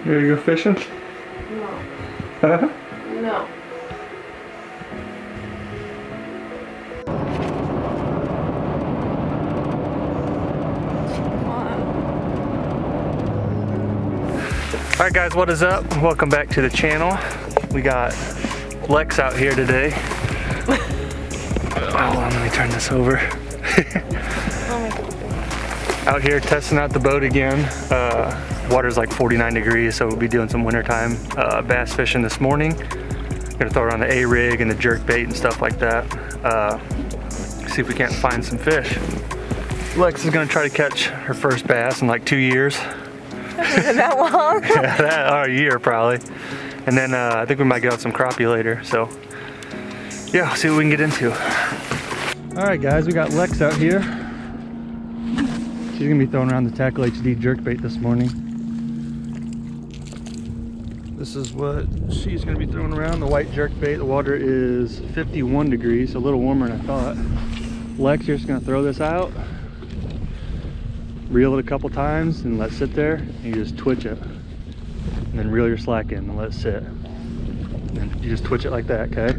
You ready to go fishing? No. Huh? No. Alright guys, what is up? Welcome back to the channel. We got Lex out here today. Hold on, let me turn this over. Out here testing out the boat again. Water's like 49 degrees, so we'll be doing some wintertime bass fishing this morning. Gonna throw it on the A-rig and the jerk bait and stuff like that. See if we can't find some fish. Lex is gonna try to catch her first bass in like 2 years. Isn't that long? Yeah, or a year probably. And then I think we might get out some crappie later. So yeah, see what we can get into. All right guys, we got Lex out here. She's gonna be throwing around the Tackle HD jerkbait this morning. This is what she's gonna be throwing around, the white jerkbait. The water is 51 degrees, so a little warmer than I thought. Lex, you're just gonna throw this out, reel it a couple times and let it sit there, and you just twitch it. And then reel your slack in and let it sit. And you just twitch it like that, okay?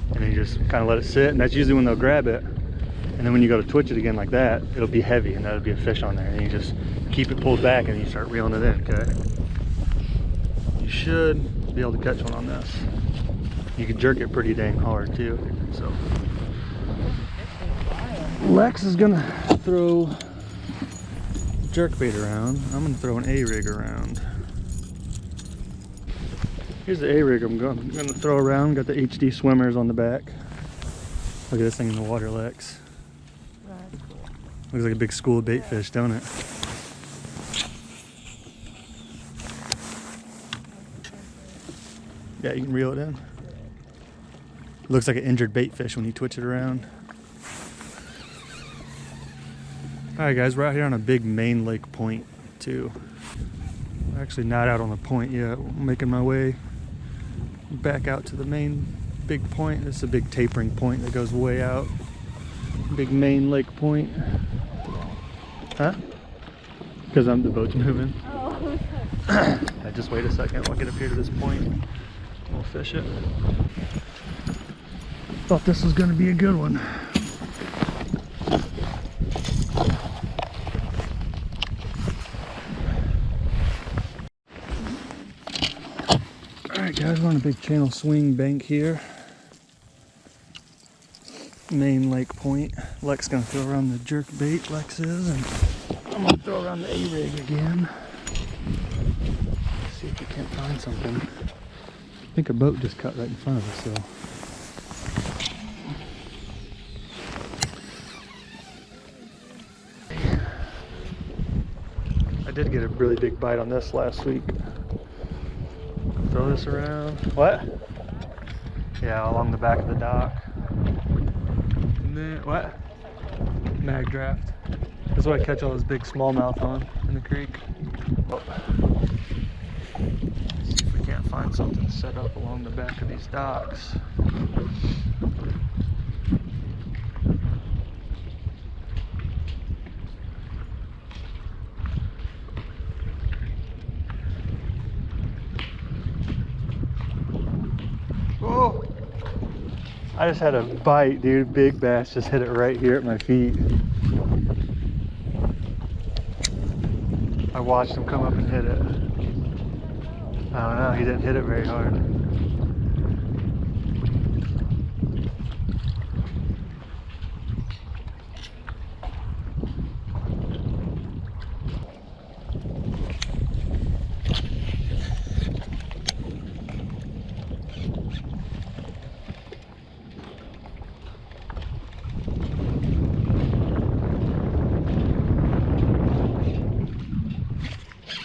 And then you just kind of let it sit, and that's usually when they'll grab it. And then when you go to twitch it again like that, it'll be heavy and that'll be a fish on there. And you just keep it pulled back and you start reeling it in, okay? You should be able to catch one on this. You can jerk it pretty dang hard too, so. Lex is gonna throw jerkbait around. I'm gonna throw an A-rig around. Here's the A-rig I'm gonna throw around. Got the HD swimmers on the back. Look at this thing in the water, Lex. That's cool. Looks like a big school of bait fish, don't it? Yeah, you can reel it in. Looks like an injured bait fish when you twitch it around. Alright guys, we're out here on a big main lake point too. We're actually not out on the point yet. I'm making my way back out to the main big point. This is a big tapering point that goes way out. Big main lake point. Huh? Because the boat's moving. Oh. Just wait a second. We'll get up here to this point. We'll fish it. Thought this was going to be a good one. Alright guys, we're on a big channel swing bank here. Main lake point. Lex gonna throw around the jerk bait, Lex is, and I'm gonna throw around the A-rig again. See if we can't find something. I think a boat just cut right in front of us, so. I did get a really big bite on this last week. Throw this around. What? Yeah, along the back of the dock. And then, what? Mag draft. That's what I catch all those big smallmouth on in the creek. Oh. See if we can't find something set up along the back of these docks. Oh! I just had a bite, dude. Big bass just hit it right here at my feet. I watched him come up and hit it. I don't know, he didn't hit it very hard.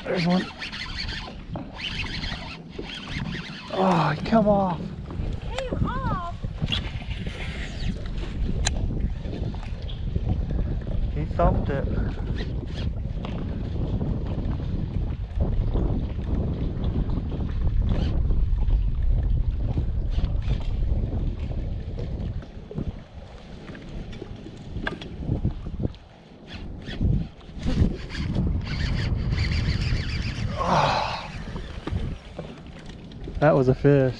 There's one. Oh, he come off. Came off. He thumped it. That was a fish.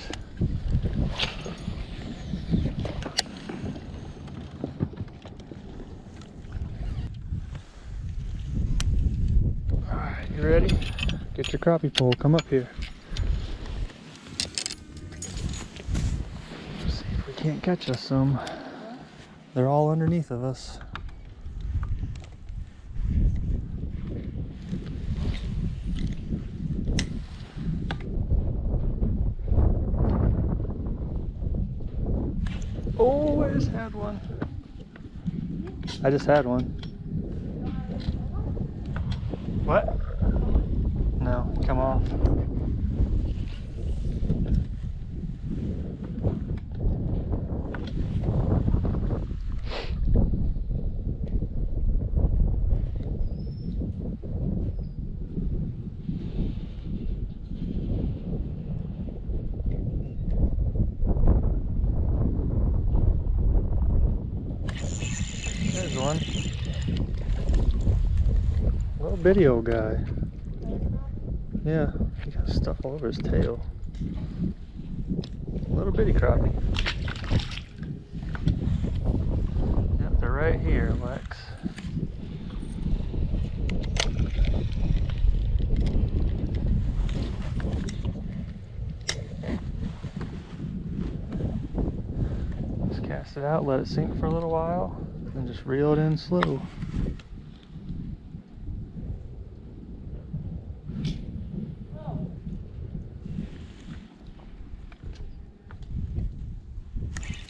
Alright, you ready? Get your crappie pole, come up here. Let's see if we can't catch us some. They're all underneath of us. Oh, I just had one. I just had one. What? No, come off. There's one. Little bitty old guy. Yeah, he got stuff all over his tail. Little bitty crappie. Yep, they're right here, Lex. Just cast it out, let it sink for a little while, and just reel it in slow.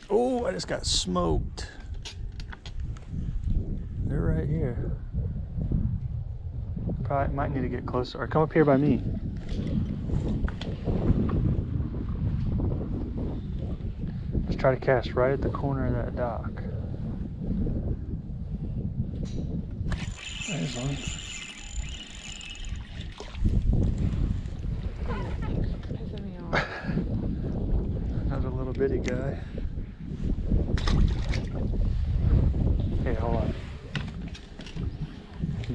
Oh, I just got smoked. They're right here. Probably might need to get closer, or come up here by me. Just try to cast right at the corner of that dock. There's one. Another little bitty guy. Hey, hold on.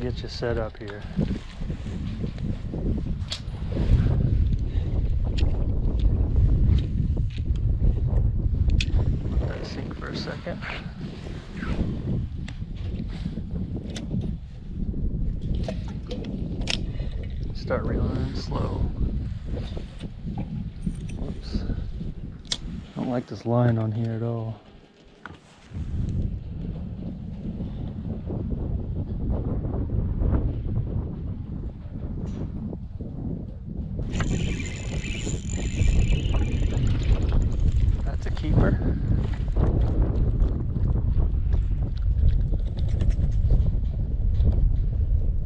Get you set up here. Let that sink for a second. Start reeling in slow. Whoops. I don't like this line on here at all. That's a keeper.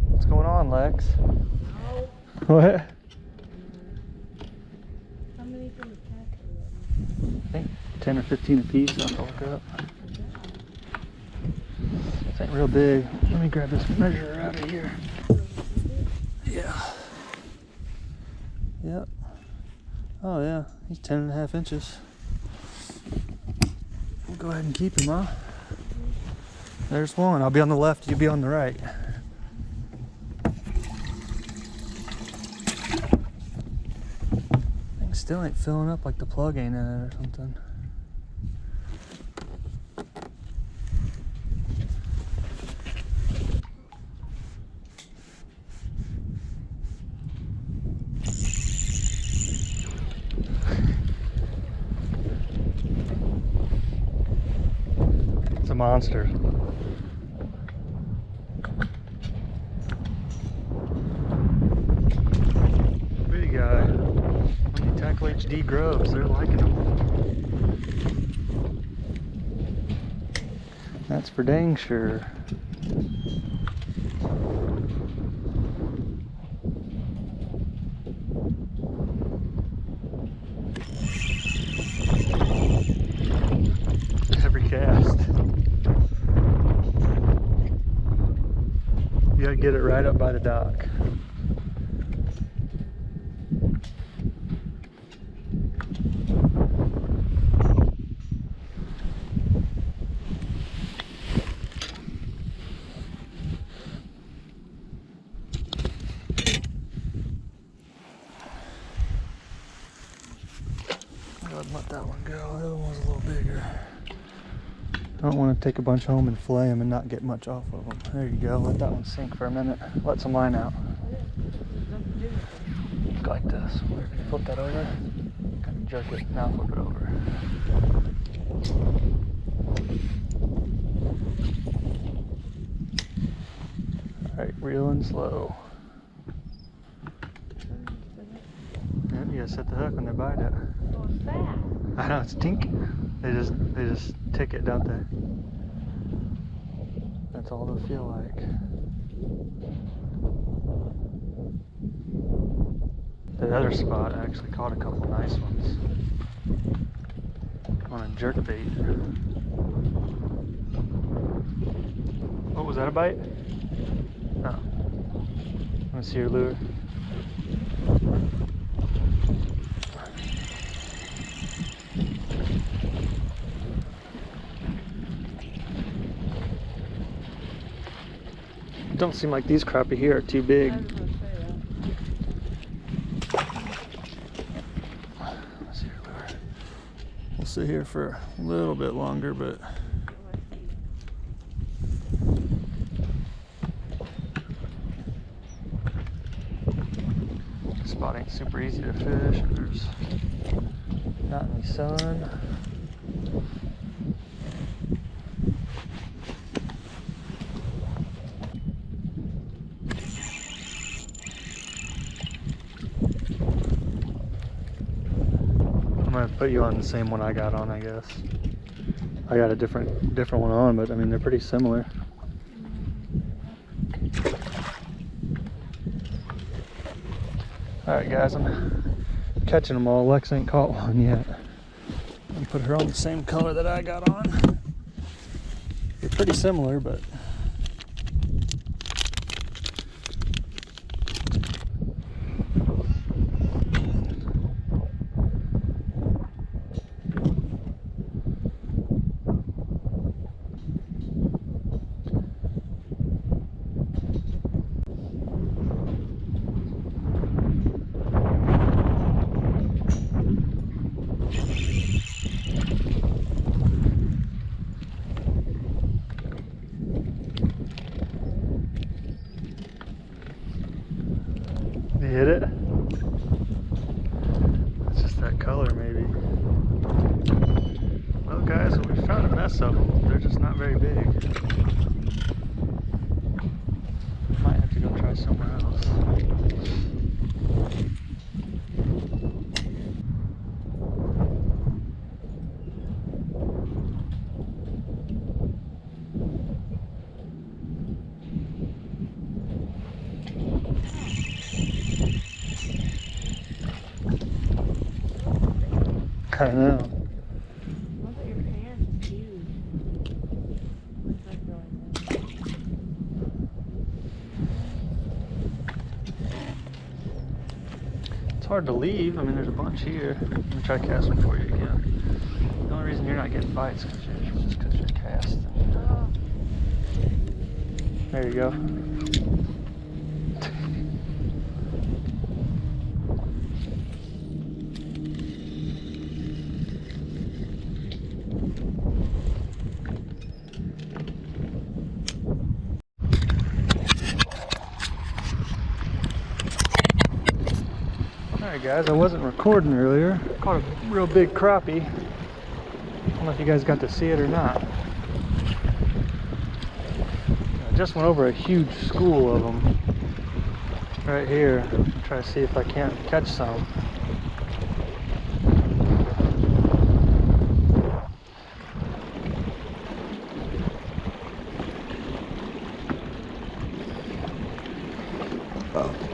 What's going on, Lex? No. What? How many can you catch? I think 10 or 15 apiece. I'll have to look up. This ain't real big. Let me grab this measure out of here. Yeah. Yep. Oh yeah, he's 10.5 inches. We'll go ahead and keep him, huh? There's one. I'll be on the left, you be on the right. Thing still ain't filling up, like the plug ain't in it or something. It's a monster. Big guy. Tackle HD grubs, they're liking them. That's for dang sure. Every cast. You gotta get it right up by the dock. Let that one go. The other one was a little bigger. I don't want to take a bunch home and fillet them and not get much off of them. There you go. Let that one sink for a minute. Let some line out. Like this. Where can you flip that over? Kind of jerk it. Now flip it over. Alright, reel in slow. Yep, you gotta set the hook when they bite it. What's that? I know, it's tink. They just tick it, don't they? That's all they'll feel like. The other spot actually caught a couple nice ones on a jerk bait. What was that, a bite? Oh. Wanna see your lure? Don't seem like these crappie here are too big. I was gonna say that. Let's see your lure. We'll sit here for a little bit longer, but this spot ain't super easy to fish. There's not any sun. I'm gonna put you on the same one I got on, I guess. I got a different one on, but I mean they're pretty similar. All right, guys, I'm catching them all. Lex ain't caught one yet. I'm gonna put her on the same color that I got on. They're pretty similar, but you hit it? It's just that color, maybe. Well, guys, we found a mess of them. They're just not very big. Might have to go try somewhere else. I know. Look at your pants, it's huge. Where's that going? It's hard to leave. I mean, there's a bunch here. Let me try casting for you again. The only reason you're not getting bites is just because you're casting. Oh, There you go. Alright guys, I wasn't recording earlier. Caught a real big crappie. I don't know if you guys got to see it or not. I just went over a huge school of them right here. Try to see if I can't catch some.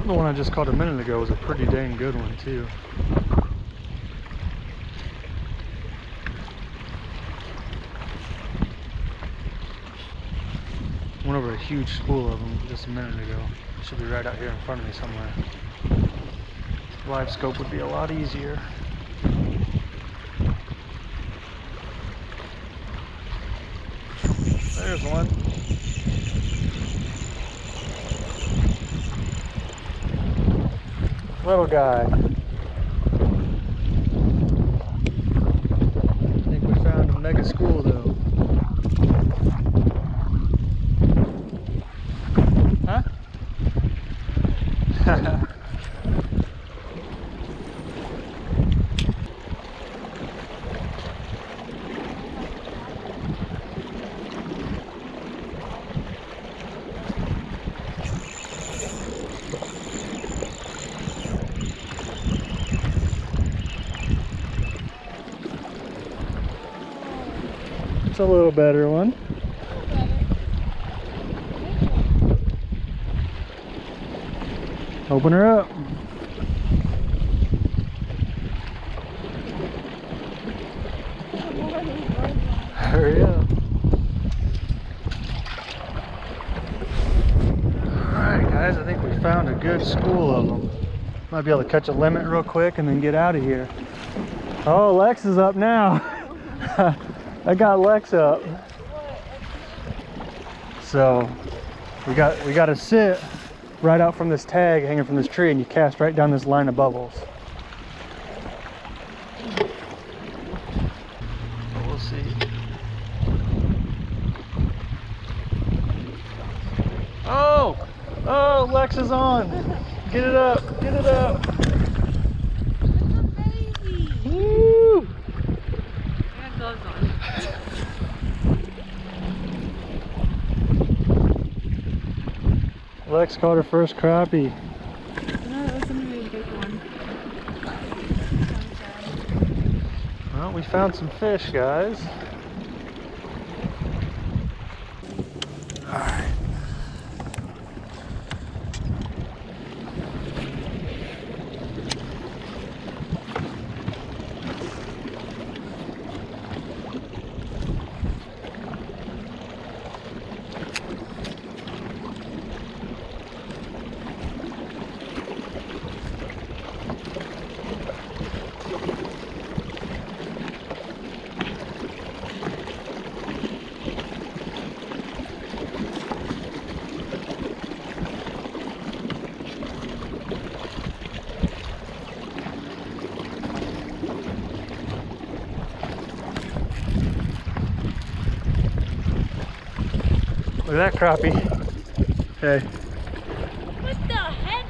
The one I just caught a minute ago was a pretty dang good one too. Went over a huge school of them just a minute ago. It should be right out here in front of me somewhere. Live scope would be a lot easier. There's one. Little guy. cool though. Huh? It's a little better one. Open her up. Hurry up. Alright guys, I think we found a good school of them. Might be able to catch a limit real quick and then get out of here. Oh, Lex is up now. I got Lex up. So we got to sit right out from this tag hanging from this tree, and you cast right down this line of bubbles. We'll see. Oh, Lex is on. Get it up, get it up. It's a baby. Woo! I got gloves on. Lex caught her first crappie. No, that was gonna be a big one. Well, we found some fish, guys. All right. Look at that crappie. Hey. What the heck?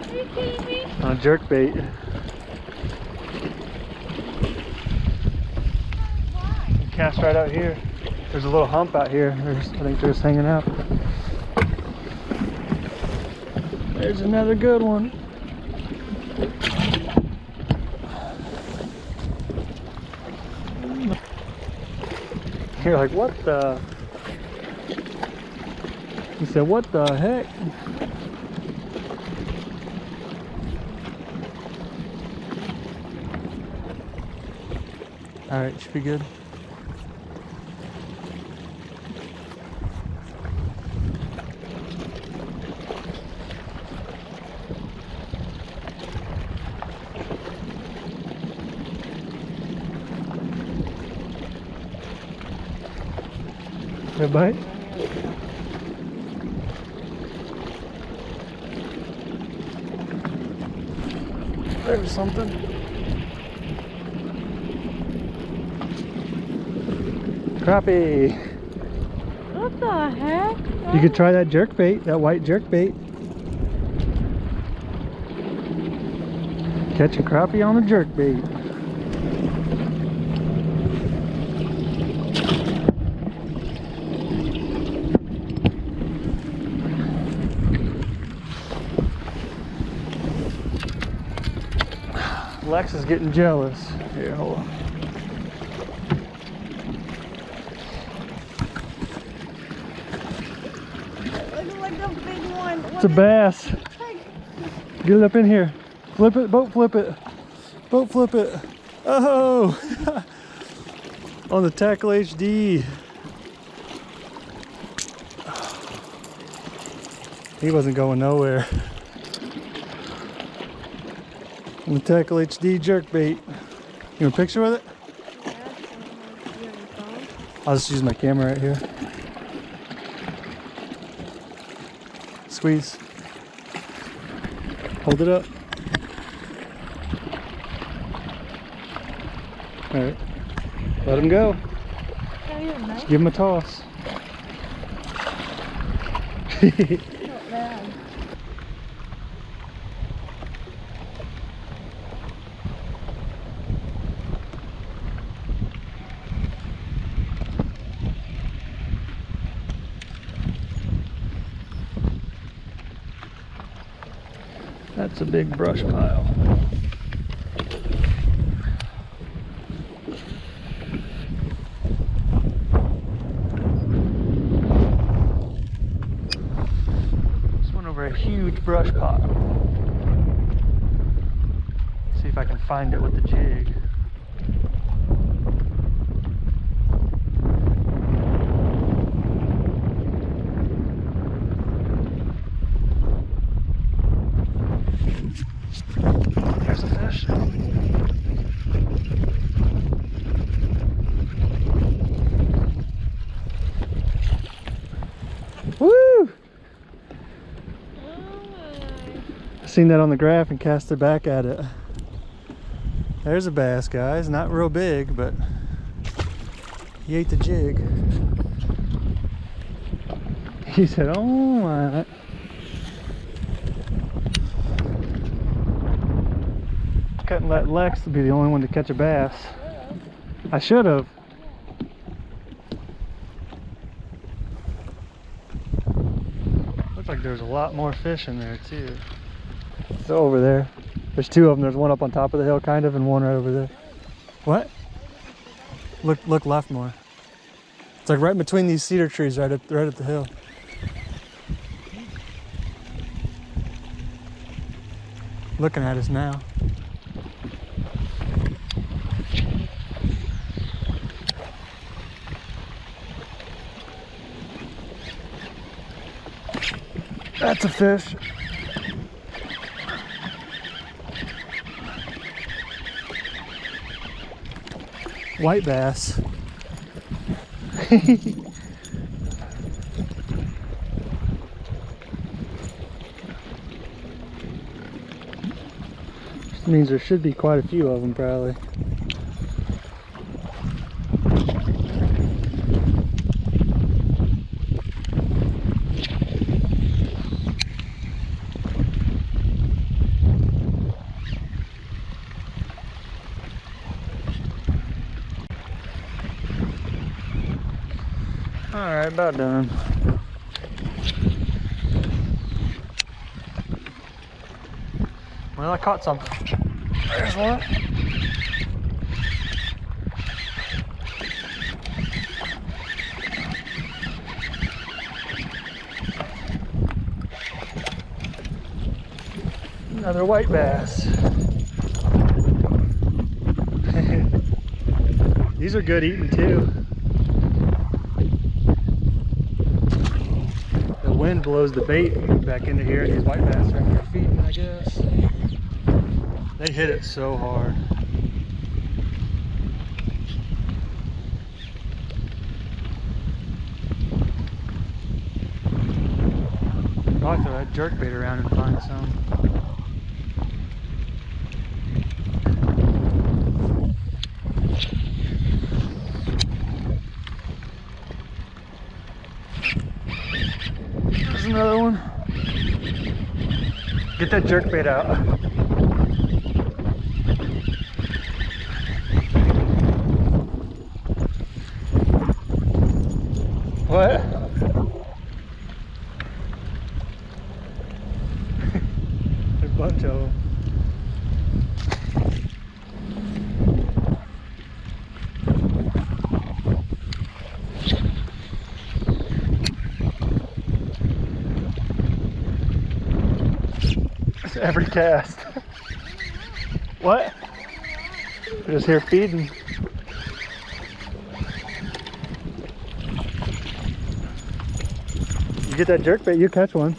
Are you kidding me? On jerk bait. Cast right out here. There's a little hump out here. I think they're just hanging out. There's another good one. You're like, what the? He said, what the heck? All right, should be good. Good bite? There's something. Crappie. What the heck? You could try that jerk bait, that white jerk bait. Catch a crappie on a jerk bait. Lex is getting jealous. Here, hold on. Looks like a big one. It's a bass. Get it up in here. Flip it, boat flip it. Boat flip it. Oh! On the Tackle HD. He wasn't going nowhere. On the Tackle HD jerkbait. You want a picture with it? I'll just use my camera right here. Squeeze. Hold it up. All right. Let him go. Not even nice. Just give him a toss. Not bad. That's a big brush pile. Just went over a huge brush pile. See if I can find it with the jig. There's a fish. Woo! I seen that on the graph and cast it back at it. There's a bass, guys. Not real big, but he ate the jig. He said, "Oh my." Couldn't let Lex be the only one to catch a bass. I should have. Looks like there's a lot more fish in there too. It's over there. There's two of them. There's one up on top of the hill, kind of, and one right over there. What? Look left more. It's like right between these cedar trees, right at the hill. Looking at us now. That's a fish. White bass. This means there should be quite a few of them, probably. Alright, about done. Well, I caught something. There's one. Another white bass. These are good eating too. The wind blows the bait back into here, and these white bass are up there feeding, I guess. They hit it so hard. I'll throw that jerkbait around and find some. There's another one. Get that jerkbait out. What? There's a bunch of them. It's every cast. What? They're just here feeding. You get that jerkbait, you catch one.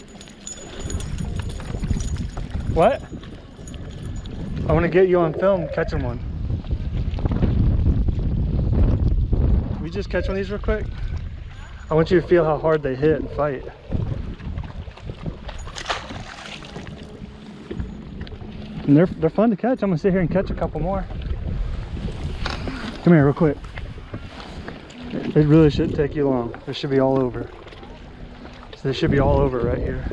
What? I want to get you on film catching one. Can we just catch one of these real quick? I want you to feel how hard they hit and fight. And they're fun to catch. I'm gonna sit here and catch a couple more. Come here real quick. It really shouldn't take you long. This should be all over. So this should be all over right here.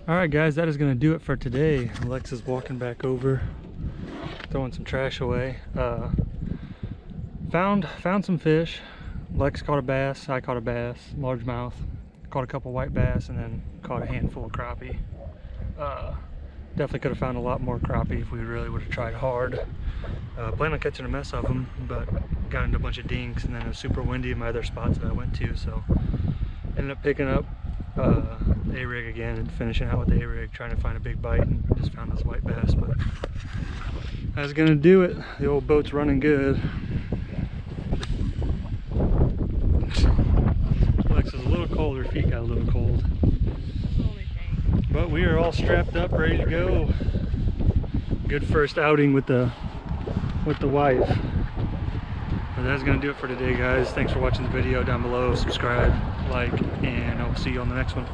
Alright guys, that is going to do it for today. Alexa's walking back over, throwing some trash away. Found some fish. Lex caught a bass, I caught a bass, largemouth. Caught a couple white bass, and then caught a handful of crappie. Definitely could have found a lot more crappie if we really would have tried hard. Planned on catching a mess of them, but got into a bunch of dinks, and then it was super windy in my other spots that I went to, so ended up picking up the A-rig again and finishing out with the A-rig, trying to find a big bite, and just found this white bass. But that's gonna do it. The old boat's running good. Lex is a little cold, her feet got a little cold. But we are all strapped up, ready to go. Good first outing with the wife. But that's gonna do it for today, guys. Thanks for watching the video. Down below, subscribe, like, and I'll see you on the next one.